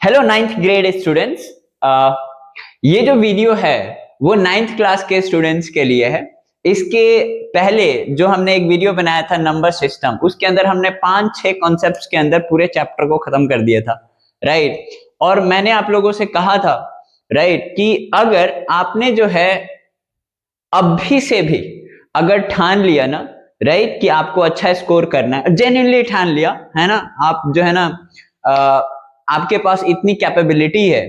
Hello ninth grade students. ये जो video है वो नाइन्थ क्लास के स्टूडेंट्स के लिए है। इसके पहले जो हमने एक वीडियो बनाया था नंबर सिस्टम, उसके अंदर हमने 5-6 कॉन्सेप्ट्स के अंदर पूरे चैप्टर को खत्म कर दिया था, राइट। और मैंने आप लोगों से कहा था, राइट, कि अगर आपने जो है अभी से भी अगर ठान लिया ना, राइट, कि आपको अच्छा स्कोर करना है, जेन्युइनली ठान लिया है ना, आप जो है ना आपके पास इतनी कैपेबिलिटी है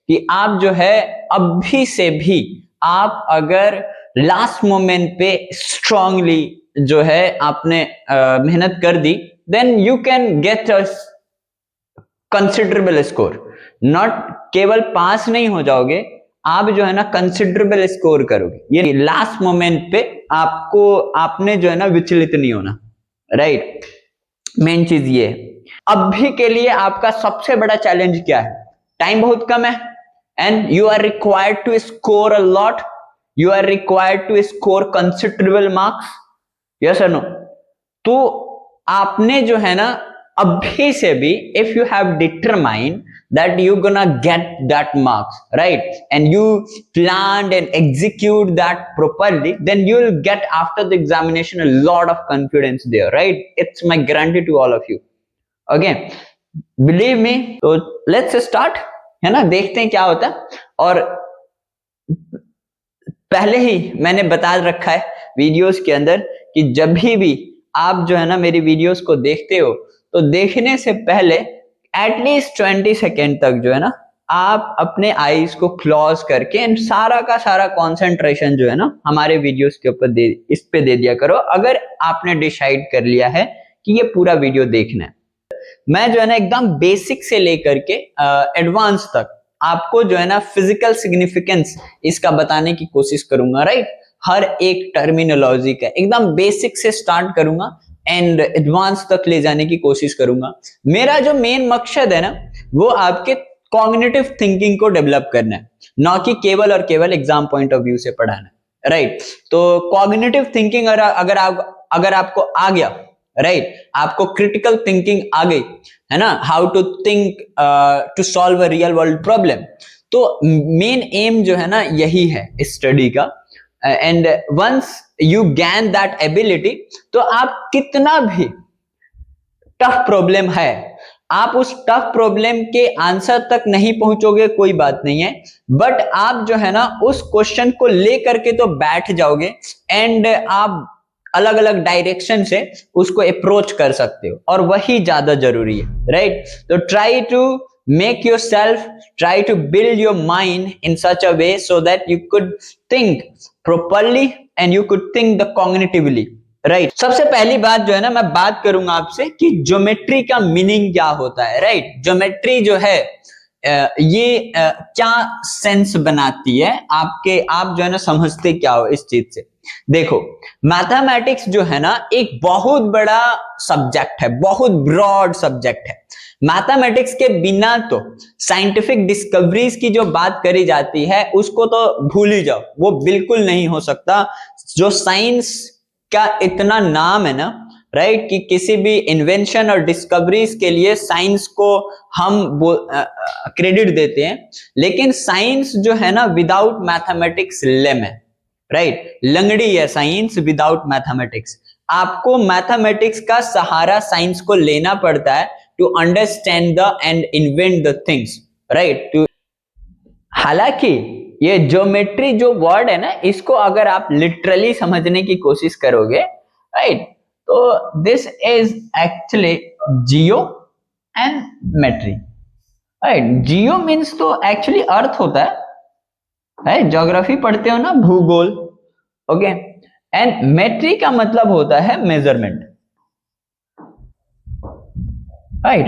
कि आप जो है अभी से भी आप अगर लास्ट मोमेंट पे स्ट्रांगली जो है आपने मेहनत कर दी, then you can get a considerable score. Not केवल पास नहीं हो जाओगे, आप जो है ना कंसिडरेबल स्कोर करोगे। ये लास्ट मोमेंट पे आपने जो है ना विचलित नहीं होना, राइट। मेन चीज ये है। अभी के लिए आपका सबसे बड़ा चैलेंज क्या है? टाइम बहुत कम है and you are required to score a lot, you are required to score considerable marks, yes और नो। तो आपने जो है ना अभी से भी, if you have determined that you're gonna get that marks, right, and you planned and execute that properly, then you will get after the examination a lot of confidence there, right? It's my guarantee to all of you. Okay, believe me. So let's start, है ना, देखते हैं क्या होता है। और पहले ही मैंने बता रखा है वीडियोस के अंदर कि जब भी आप जो है ना मेरी वीडियोस को देखते हो, तो देखने से पहले एटलीस्ट 20 सेकेंड तक जो है ना आप अपने आईज को क्लोज करके एंड सारा का सारा कंसंट्रेशन जो है ना हमारे वीडियोस के ऊपर इस पे दे दिया करो, अगर आपने डिसाइड कर लिया है कि ये पूरा वीडियो देखना है। मैं जो है ना एकदम बेसिक से लेकर के एडवांस तक आपको जो है ना फिजिकल सिग्निफिकेंस इसका बताने की कोशिश करूंगा, राइट। हर एक टर्मिनोलॉजी का एकदम बेसिक से स्टार्ट करूंगा एंड एडवांस तक ले जाने की कोशिश करूंगा। मेरा जो मेन मकसद है ना वो आपके कॉग्निटिव थिंकिंग को डेवलप करना है, ना कि केवल और केवल एग्जाम पॉइंट ऑफ व्यू से पढ़ाना, राइट। तो कॉग्निटिव थिंकिंग अगर आपको आ गया, राइट, आपको क्रिटिकल थिंकिंग आ गई, है ना, how to think to solve a real world problem, तो मेन एम जो है ना यही है स्टडी का। And once you gain that ability, तो आप कितना भी टफ प्रॉब्लम है, आप उस टफ प्रॉब्लम के आंसर तक नहीं पहुंचोगे कोई बात नहीं है, बट आप जो है ना उस क्वेश्चन को लेकर के तो बैठ जाओगे एंड आप अलग अलग डायरेक्शन से उसको अप्रोच कर सकते हो, और वही ज्यादा जरूरी है, राइट। तो try to make yourself, try to build your mind in such a way so that you could think properly and you could think the cognitively, right। सबसे पहली बात जो है ना मैं बात करूंगा आपसे कि ज्योमेट्री का मीनिंग क्या होता है, राइट। ज्योमेट्री जो है ये क्या सेंस बनाती है आपके, आप जो है ना समझते क्या हो इस चीज से। देखो, मैथमेटिक्स जो है ना एक बहुत बड़ा सब्जेक्ट है, बहुत ब्रॉड सब्जेक्ट है। मैथमेटिक्स के बिना तो साइंटिफिक डिस्कवरीज की जो बात करी जाती है उसको तो भूल ही जाओ, वो बिल्कुल नहीं हो सकता। जो साइंस का इतना नाम है ना, राइट, कि किसी भी इन्वेंशन और डिस्कवरीज के लिए साइंस को हम क्रेडिट देते हैं, लेकिन साइंस जो है ना विदाउट मैथमेटिक्स लेम है, राइट। लंगड़ी है साइंस विदाउट मैथमेटिक्स। आपको मैथमेटिक्स का सहारा साइंस को लेना पड़ता है to understand the and invent the things, right. हालांकि ये ज्योमेट्री जो वर्ड है ना, इसको अगर आप लिटरली समझने की कोशिश करोगे, राइट, तो this is actually geo and metry, right. Geo means तो एक्चुअली अर्थ होता है, ज्योग्राफी पढ़ते हो ना, भूगोल, ओके। एंड मेट्री का मतलब होता है मेजरमेंट, राइट।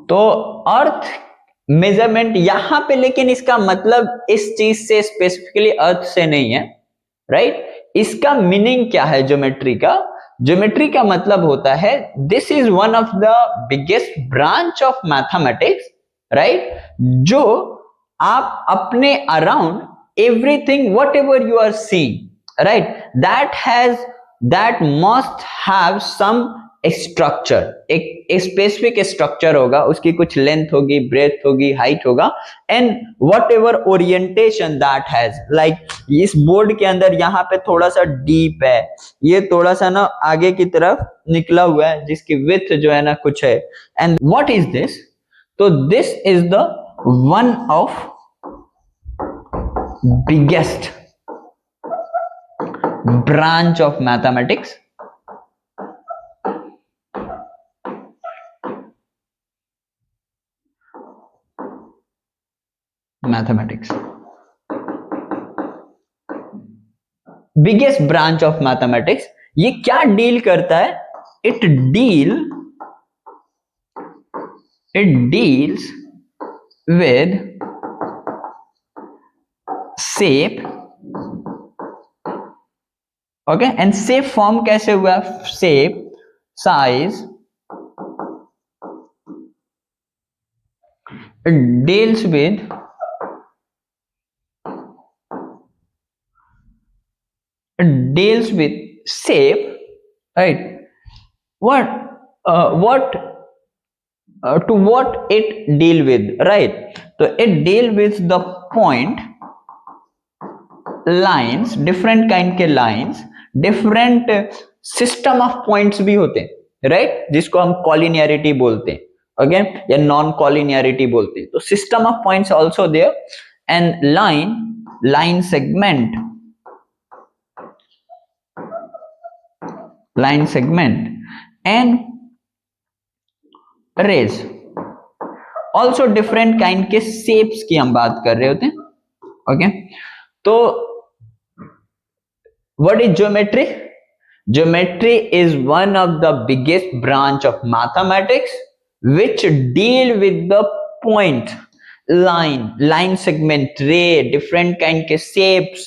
तो अर्थ मेजरमेंट यहां पे, लेकिन इसका मतलब इस चीज से स्पेसिफिकली अर्थ से नहीं है, राइट। इसका मीनिंग क्या है ज्योमेट्री का? ज्योमेट्री का मतलब होता है this is one of the biggest branch of mathematics, right, जो आप अपने around everything whatever you are seeing, right, that must have some structure, एक स्पेसिफिक स्ट्रक्चर होगा, उसकी कुछ लेंथ होगी, ब्रेथ होगी, हाइट होगा, and whatever orientation that has, like इस बोर्ड के अंदर यहाँ पे थोड़ा सा डीप है, ये थोड़ा सा ना आगे की तरफ निकला हुआ है, जिसकी विड्थ जो है ना कुछ है, एंड व्हाट इज दिस? तो this is the one of biggest branch of mathematics. Biggest branch of mathematics, ये क्या डील करता है? It deals with shape, okay, and shape form कैसे हुआ? Shape, size, deals with shape, right? What to what it deal with, right? So it deal with the point, lines, different kind के lines, different system of points भी होते हैं, right? जिसको हम collinearity बोलते हैं, okay, या non collinearity बोलते हैं. तो system of points also there, and line segment, and rays, also different kind के shapes की हम बात कर रहे होते हैं, okay? तो what is geometry? Geometry is one of the biggest branch of mathematics which deal with the point, line segment, ray, different kind के shapes,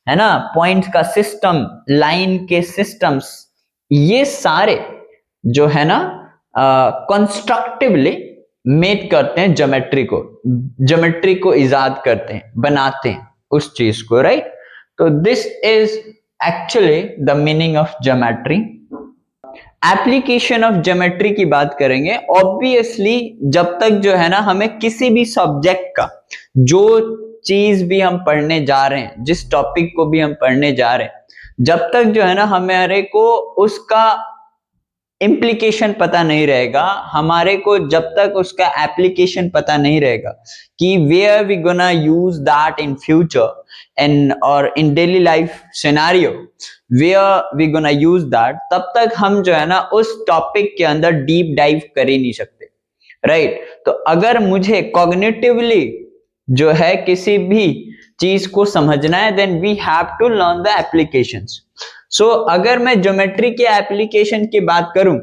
है ना, points का system, line के systems, ये सारे जो है ना constructively मेक करते हैं ज्योमेट्री को इजाद करते हैं, बनाते हैं उस चीज को, राइट? तो this is actually the meaning of geometry. Application of geometry की बात करेंगे. ऑब्वियसली जब तक जो है ना हमें किसी भी सब्जेक्ट का, जो चीज भी हम पढ़ने जा रहे हैं, जिस टॉपिक को भी हम पढ़ने जा रहे हैं, जब तक जो है ना हमारे को उसका इम्प्लीकेशन पता नहीं रहेगा, हमारे को जब तक उसका एप्लीकेशन पता नहीं रहेगा कि where we gonna use that in future and और in daily life scenario, where we gonna use that, तब तक हम जो है ना उस टॉपिक के अंदर डीप डाइव कर ही नहीं सकते, राइट? तो अगर मुझे कॉग्निटिवली जो है किसी भी चीज को समझना है, then we have to learn the applications. So अगर मैं ज्योमेट्री के एप्लीकेशन की बात करूं,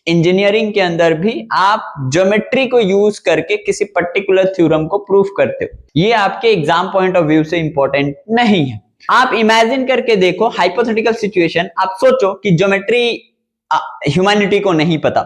इंजीनियरिंग के अंदर भी आप ज्योमेट्री को यूज करके किसी पर्टिकुलर थ्योरम को प्रूफ करते हो. ये आपके एग्जाम पॉइंट ऑफ व्यू से इंपॉर्टेंट नहीं है. आप इमेजिन करके देखो हाइपोथेटिकल सिचुएशन, आप सोचो कि ज्योमेट्री ह्यूमैनिटी को नहीं पता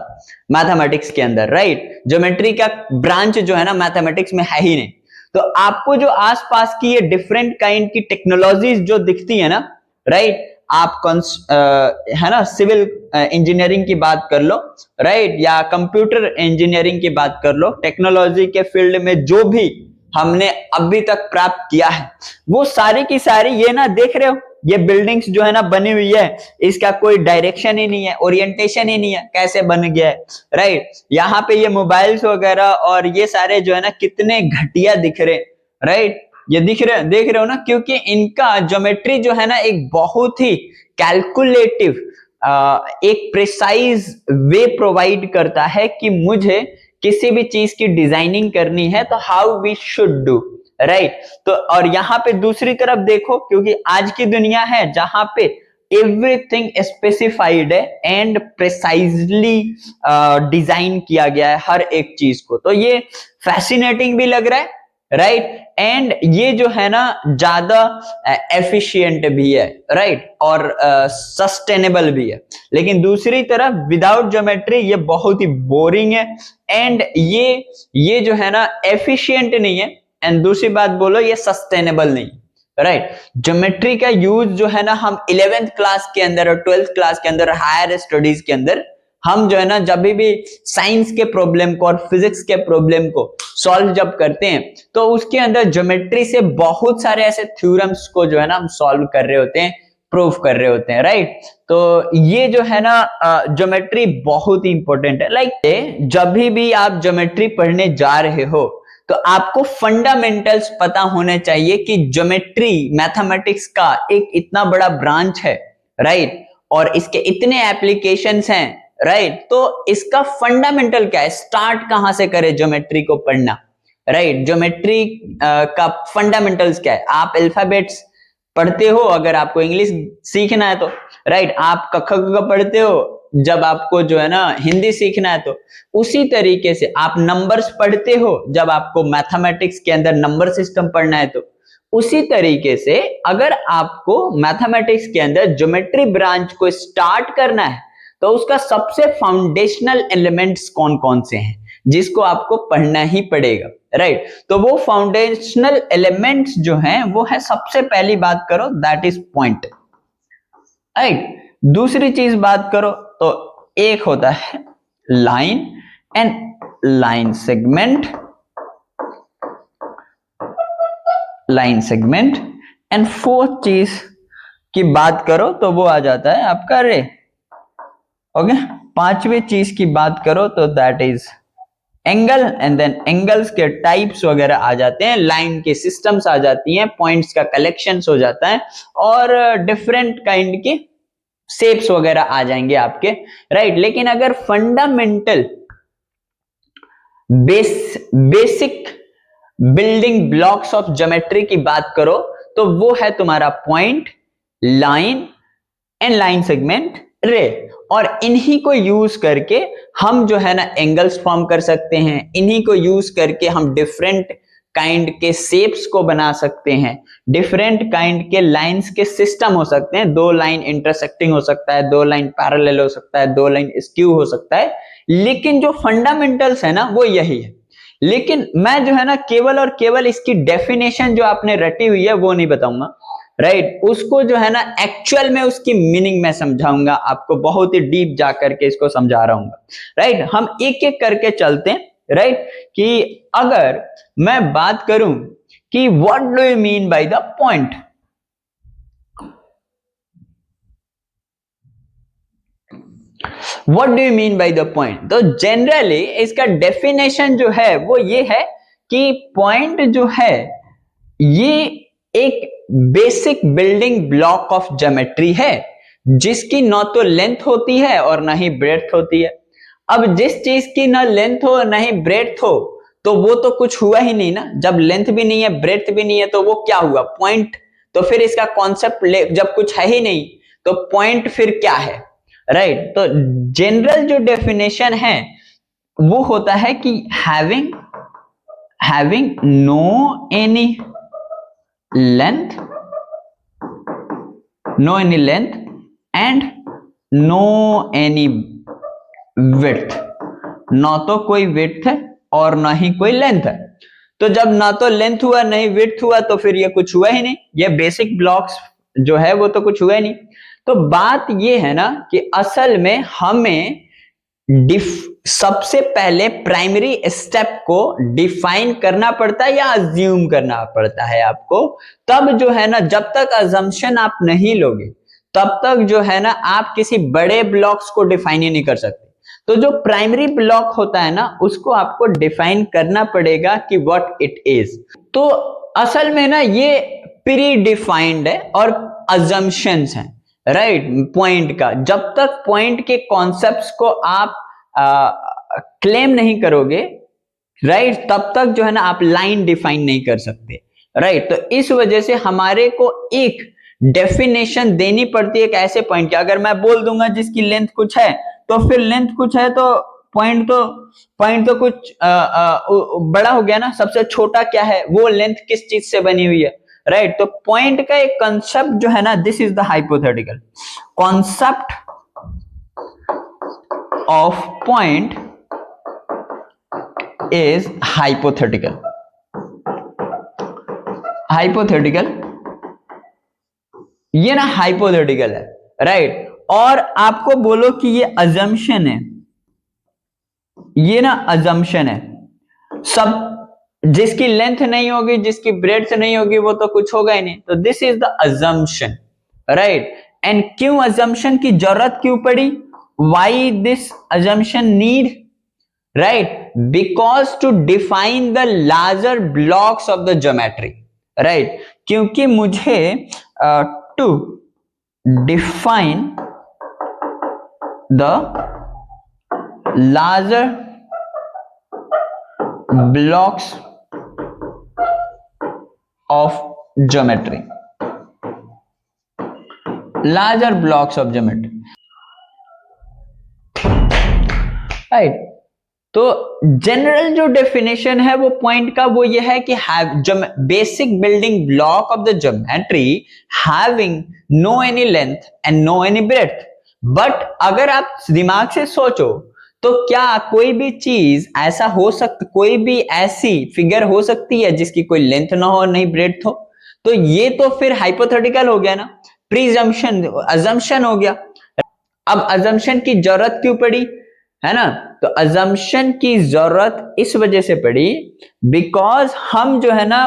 मैथमेटिक्स के अंदर, राइट? ज्योमेट्री का ब्रांच जो है ना मैथमेटिक्स में है ही नहीं. तो आपको जो आसपास की ये डिफरेंट काइंड की टेक्नोलॉजीज जो दिखती है ना, राइट, आप है ना सिविल इंजीनियरिंग की बात कर लो, राइट, या कंप्यूटर इंजीनियरिंग की बात कर लो, टेक्नोलॉजी के फील्ड में जो भी हमने अभी तक प्राप्त किया है, वो सारी की सारी ये ना देख रहे हो, ये बिल्डिंग्स जो है ना बनी हुई है, इसका कोई डायरेक्शन ही नहीं है, ओरिएंटेशन ही नहीं है, कैसे बन गया है, राइट? यहाँ पे ये मोबाइल्स वगैरह और ये सारे जो है ना कितने घटिया दिख रहे, राइट? ये देख रहे हो ना, क्योंकि इनका ज्योमेट्री जो है ना एक बहुत ही कैलकुलेटिव, एक प्रिसाइज वे प्रोवाइड करता है कि मुझे किसी भी चीज की डिजाइनिंग करनी है तो how we should do, right? तो और यहाँ पे दूसरी तरफ देखो, क्योंकि आज की दुनिया है जहां पे एवरीथिंग स्पेसिफाइड है एंड प्रिसाइजली डिजाइन किया गया है हर एक चीज को, तो ये फैसिनेटिंग भी लग रहा है, राइट? एंड ये जो है ना ज्यादा एफिशिएंट भी है, राइट, और सस्टेनेबल भी है. लेकिन दूसरी तरफ विदाउट ज्योमेट्री ये बहुत ही बोरिंग है, एंड ये जो है ना एफिशिएंट नहीं है, एंड दूसरी बात बोलो ये सस्टेनेबल नहीं, राइट? ज्योमेट्री का यूज जो है ना हम 11th क्लास के अंदर और 12th क्लास के अंदर, हायर स्टडीज के अंदर हम जो है ना जब भी साइंस के प्रॉब्लम को और फिजिक्स के प्रॉब्लम को सॉल्व जब करते हैं तो उसके अंदर ज्योमेट्री से बहुत सारे ऐसे थ्योरम्स को जो है ना हम सॉल्व कर रहे होते हैं, प्रूव कर रहे होते हैं, राइट। तो ये जो है ना ज्योमेट्री बहुत ही इंपॉर्टेंट है। लाइक जब भी आप ज्योमेट्री पढ़ने जा रहे हो तो आपको फंडामेंटल्स पता होने चाहिए कि ज्योमेट्री मैथमेटिक्स का एक इतना बड़ा ब्रांच है, राइट, और इसके इतने एप्लीकेशंस हैं, राइट। तो इसका फंडामेंटल क्या है, स्टार्ट कहां से करें ज्योमेट्री को पढ़ना, राइट। ज्योमेट्री का फंडामेंटल्स क्या है, आप अल्फाबेट्स पढ़ते हो अगर आपको इंग्लिश सीखना है तो, राइट। आप क ख ग पढ़ते हो जब आपको जो है ना हिंदी सीखना है तो, उसी तरीके से आप नंबर्स पढ़ते हो जब आपको मैथमेटिक्स के अंदर नंबर सिस्टम पढ़ना है तो, उसी तरीके से अगर आपको मैथमेटिक्स के अंदर ज्योमेट्री ब्रांच को स्टार्ट करना है तो उसका सबसे फाउंडेशनल एलिमेंट्स कौन कौन से हैं जिसको आपको पढ़ना ही पड़ेगा, राइट। तो वो फाउंडेशनल एलिमेंट्स जो हैं वो है, सबसे पहली बात करो दैट इज पॉइंट, राइट। दूसरी चीज बात करो तो एक होता है line and line segment, line segment and fourth चीज की बात करो तो वो आ जाता है आपका रे, ओके। पांचवी चीज की बात करो तो that is angle and then angles के टाइप्स वगैरह आ जाते हैं, लाइन के सिस्टम्स आ जाती हैं, पॉइंट्स का कलेक्शंस हो जाता है और डिफरेंट काइंड के शेप्स वगैरह आ जाएंगे आपके, राइट। लेकिन अगर fundamental basic building blocks of geometry की बात करो तो वो है तुम्हारा point, line and line segment, रे। और इन्हीं को यूज करके हम जो है ना एंगल्स फॉर्म कर सकते हैं, इन्हीं को यूज करके हम डिफरेंट काइंड के शेप्स को बना सकते हैं, डिफरेंट काइंड के लाइंस के सिस्टम हो सकते हैं, दो लाइन इंटरसेक्टिंग हो सकता है, दो लाइन पैरेलल हो सकता है, दो लाइन स्क्यू हो सकता है, लेकिन जो फंडामेंटल्स है ना वो यही है। लेकिन मैं जो है ना केवल और केवल इसकी डेफिनेशन जो आपने रटी हुई है वो नहीं बताऊंगा, राइट। उसको जो है ना एक्चुअल में उसकी मीनिंग में समझाऊंगा आपको, बहुत ही डीप जा करके इसको समझा रहा हूँ, राइट। हम एक एक करके चलते हैं, राइट। कि अगर मैं बात करूं कि what do you mean by the point, what do you mean by the point, तो जनरली इसका डेफिनेशन जो है वो ये है कि पॉइंट जो है ये एक basic building block of geometry है जिसकी न तो लेंथ होती है और ना ही ब्रेड्थ होती है। अब जिस चीज की ना लेंथ हो ना ही ब्रेड्थ हो तो वो तो कुछ हुआ ही नहीं ना, जब लेंथ भी नहीं है ब्रेड्थ भी नहीं है तो वो क्या हुआ, पॉइंट। तो फिर इसका कॉन्सेप्ट जब कुछ है ही नहीं तो पॉइंट फिर क्या है, राइट। तो जनरल जो डेफिनेशन है वो होता है कि having no any length, no any length and no any width, ना तो कोई विड्थ है और ना ही कोई लेंथ है। तो जब ना तो लेंथ हुआ नहीं विड्थ हुआ तो फिर ये कुछ हुआ ही नहीं, ये बेसिक ब्लॉक्स जो है वो तो कुछ हुआ ही नहीं। तो बात ये है ना कि असल में हमें सबसे पहले प्राइमरी स्टेप को डिफाइन करना पड़ता है या अज्यूम करना पड़ता है आपको, तब जो है ना जब तक अजम्पशन आप नहीं लोगे तब तक जो है ना आप किसी बड़े ब्लॉक्स को डिफाइन ही नहीं कर सकते। तो जो प्राइमरी ब्लॉक होता है ना उसको आपको डिफाइन करना पड़ेगा कि व्हाट इट इज। तो असल में ना ये प्री डिफाइंड है और अजम्पशंस हैं, राइट। पॉइंट का जब तक पॉइंट के कॉन्सेप्ट्स को आप क्लेम नहीं करोगे, राइट, तब तक जो है ना आप लाइन डिफाइन नहीं कर सकते, राइट। तो इस वजह से हमारे को एक डेफिनेशन देनी पड़ती है एक ऐसे पॉइंट की। अगर मैं बोल दूंगा जिसकी लेंथ कुछ है तो फिर लेंथ कुछ है तो पॉइंट तो कुछ बड़ा हो गया ना, सबसे छोटा क्या है वो लेंथ किस चीज से बनी हुई है, राइट। तो पॉइंट का एक कंसेप्ट जो है ना this is the hypothetical concept of point is hypothetical, hypothetical, ये ना हाइपोथेटिकल है, राइट। और आपको बोलो कि ये अजम्पशन है, ये ना अजम्पशन है, सब जिसकी लेंथ नहीं होगी, जिसकी ब्रेड्थ नहीं होगी, वो तो कुछ होगा ही नहीं। तो this is the assumption, right. And क्यों अजम्पशन की जरूरत क्यों पड़ी, why this assumption need, right, because to define the larger blocks of the geometry, right, क्योंकि मुझे to define the larger blocks of geometry, larger blocks of geometry, right। तो general जो definition है वो पॉइंट का वो ये है कि basic building block of the geometry having no any length and no any breadth. But अगर आप दिमाग से सोचो तो क्या कोई भी चीज ऐसा हो सकता, कोई भी ऐसी फिगर हो सकती है जिसकी कोई लेंथ ना हो नहीं ब्रेड्थ हो? तो ये तो फिर हाइपोथेटिकल हो गया ना, प्रीजम्पशन, अजम्पशन हो गया। अब अजम्पशन की जरूरत क्यों पड़ी, है ना? तो अजम्पशन की जरूरत इस वजह से पड़ी बिकॉज हम जो है ना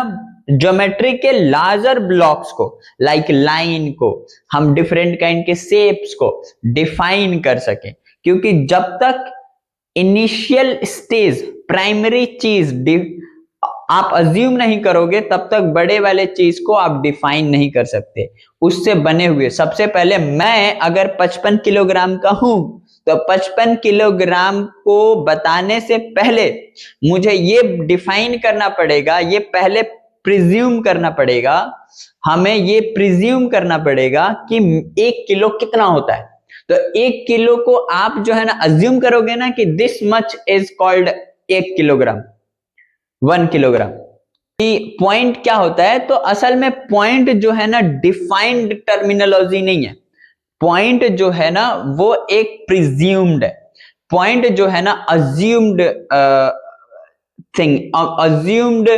ज्योमेट्री के लार्जर ब्लॉक्स को, लाइक लाइन को, हम डिफरेंट काइंड के शेप्स को डिफाइन कर सके। क्योंकि जब तक इनिशियल स्टेज प्राइमरी चीज आप अज्यूम नहीं करोगे तब तक बड़े वाले चीज को आप डिफाइन नहीं कर सकते। उससे बने हुए, सबसे पहले मैं अगर 55 किलोग्राम का हूं तो 55 किलोग्राम को बताने से पहले मुझे ये डिफाइन करना पड़ेगा, ये पहले प्रिज्यूम करना पड़ेगा, हमें ये प्रिज्यूम करना पड़ेगा कि 1 किलो कितना होता है। तो 1 किलो को आप जो है ना अज्यूम करोगे ना कि this much is called 1 kilogram, 1 kilogram. Point क्या होता है, तो असल में पॉइंट जो है ना डिफाइंड टर्मिनोलॉजी नहीं है, पॉइंट जो है ना वो एक प्रिज्यूम्ड है, पॉइंट जो है ना अज्यूम्ड थिंग, अज्यूम्ड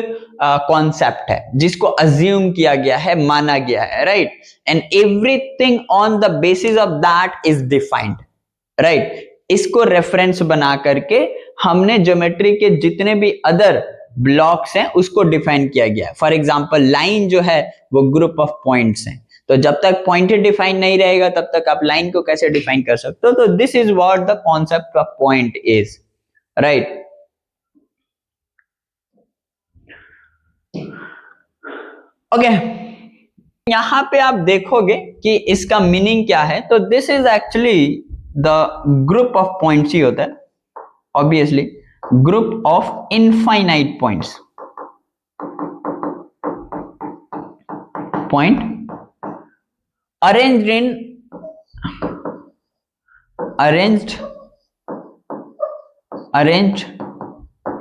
कॉन्सेप्ट है, जिसको अज्यूम किया गया है, माना गया है, right. And everything on the basis of that is defined, right. इसको रेफरेंस बना करके हमने ज्योमेट्री के जितने भी अदर ब्लॉक्स हैं उसको डिफाइन किया गया है। फॉर एग्जांपल लाइन जो है वो ग्रुप ऑफ पॉइंट्स हैं, तो जब तक पॉइंट डिफाइन नहीं रहेगा तब तक आप लाइन को कैसे डिफाइन कर सकते हो? तो this is what the concept of point is, right. Okay, यहां पे आप देखोगे कि इसका मीनिंग क्या है। तो this is actually the group of points ही होता है, obviously group of infinite points, point arranged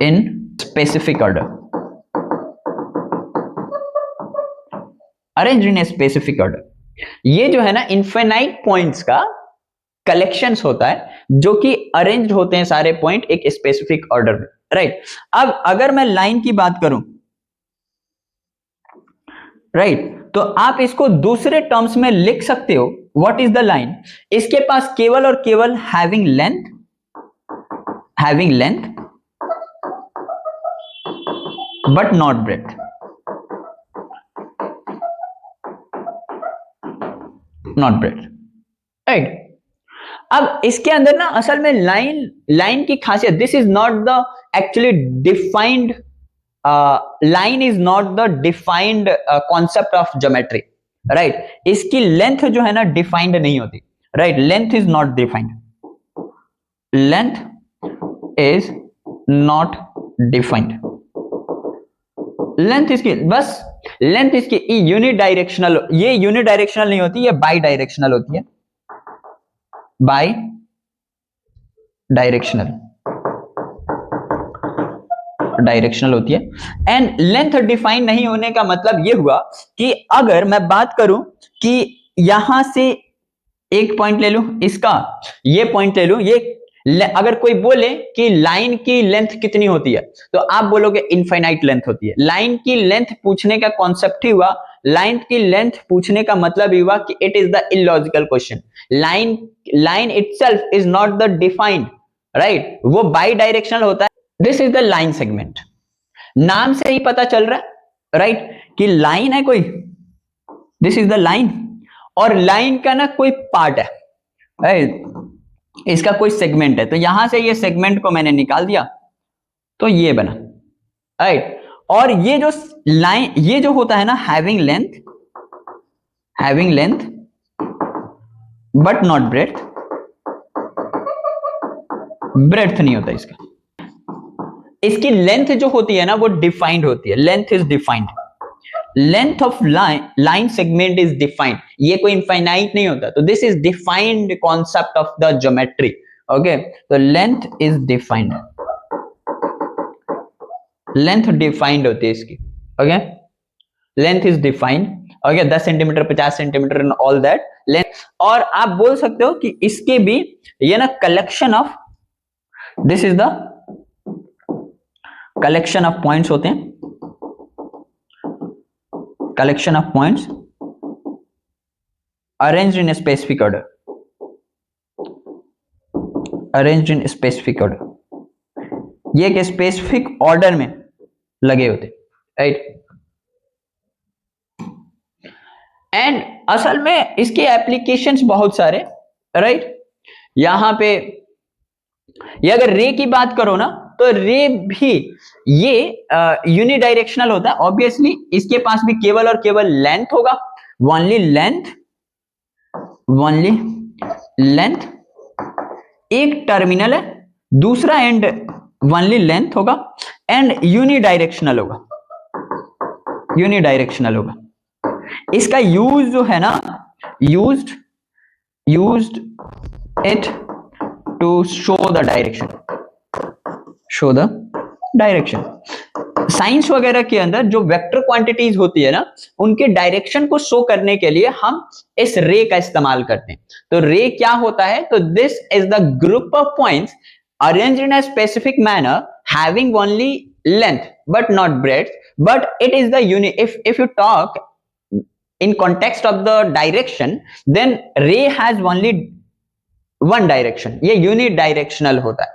in specific order, arrange in a specific order. ये जो है ना इनफाइनाइट पॉइंट्स का कलेक्शंस होता है जो कि अरेंज्ड होते हैं सारे पॉइंट एक स्पेसिफिक ऑर्डर में, राइट। अब अगर मैं लाइन की बात करूं, राइट, तो आप इसको दूसरे टर्म्स में लिख सकते हो। What is the line? इसके पास केवल और केवल having length but not breadth, not breadth, right. अब इसके अंदर ना असल में लाइन की खासियत, this is not the actually defined, line is not the defined concept of geometry, right. इसकी लेंथ जो है ना डिफाइंड नहीं होती, right. Length is not defined, length is not defined. Length इसकी बस, लेंथ इसकी यूनि डायरेक्शनल, ये यूनि डायरेक्शनल नहीं होती, ये बाई डायरेक्शनल होती है, बाई डायरेक्शनल होती है। एंड लेंथ डिफाइन नहीं होने का मतलब ये हुआ कि अगर मैं बात करूं कि यहां से एक पॉइंट ले लूं, इसका ये पॉइंट ले लूं, ये अगर कोई बोले कि लाइन की लेंथ कितनी होती है, तो आप बोलोगे इनफाइनाइट लेंथ होती है। लाइन की लेंथ पूछने का कॉन्सेप्ट ही हुआ, लाइन की लेंथ पूछने का मतलब ही हुआ कि it is the illogical question. Line itself is not the defined, right, वो बाई डायरेक्शनल होता है। This is the line segment, नाम से ही पता चल रहा है, राइट, कि लाइन है कोई, दिस इज द लाइन, और लाइन का ना कोई पार्ट है, राइट, इसका कोई सेगमेंट है, तो यहां से ये सेगमेंट को मैंने निकाल दिया, तो ये बना, राइट। और ये जो लाइन, ये जो होता है ना having length but not breadth, breadth नहीं होता इसका, इसकी लेंथ जो होती है ना वो डिफाइंड होती है, length is defined, length of line segment is defined, ये कोई इनफाइनाइट नहीं होता, तो this is defined concept of the geometry, okay. तो length is defined, length defined होती है इसकी, okay, length is defined, okay, 10 centimetre 50 centimetre and all that length. और आप बोल सकते हो कि इसके भी ये ना collection of, this is the collection of points होते हैं, collection of points arranged in a specific order, arranged in a specific order, ये एक स्पेसिफिक ऑर्डर में लगे होते, राइट। एंड असल में इसके एप्लीकेशंस बहुत सारे, राइट। यहां पे ये अगर रे की बात करो ना, तो रे भी ये यूनिडायरेक्शनल होता है, ऑब्वियसली इसके पास भी केवल और केवल लेंथ होगा, ओनली लेंथ, एक टर्मिनल है, दूसरा एंड ओनली लेंथ होगा, एंड यूनिडायरेक्शनल होगा, इसका यूज जो है ना, used it to show the direction, science वगैरह के अंदर जो वेक्टर क्वांटिटीज होती है ना, उनके डायरेक्शन को शो करने के लिए हम इस रे का इस्तेमाल करते हैं। तो रे क्या होता है, तो this is the group of points arranged in a specific manner having only length but not breadth, but it is the if you talk in context of the direction, then ray has only one direction, ये unidirectional होता है,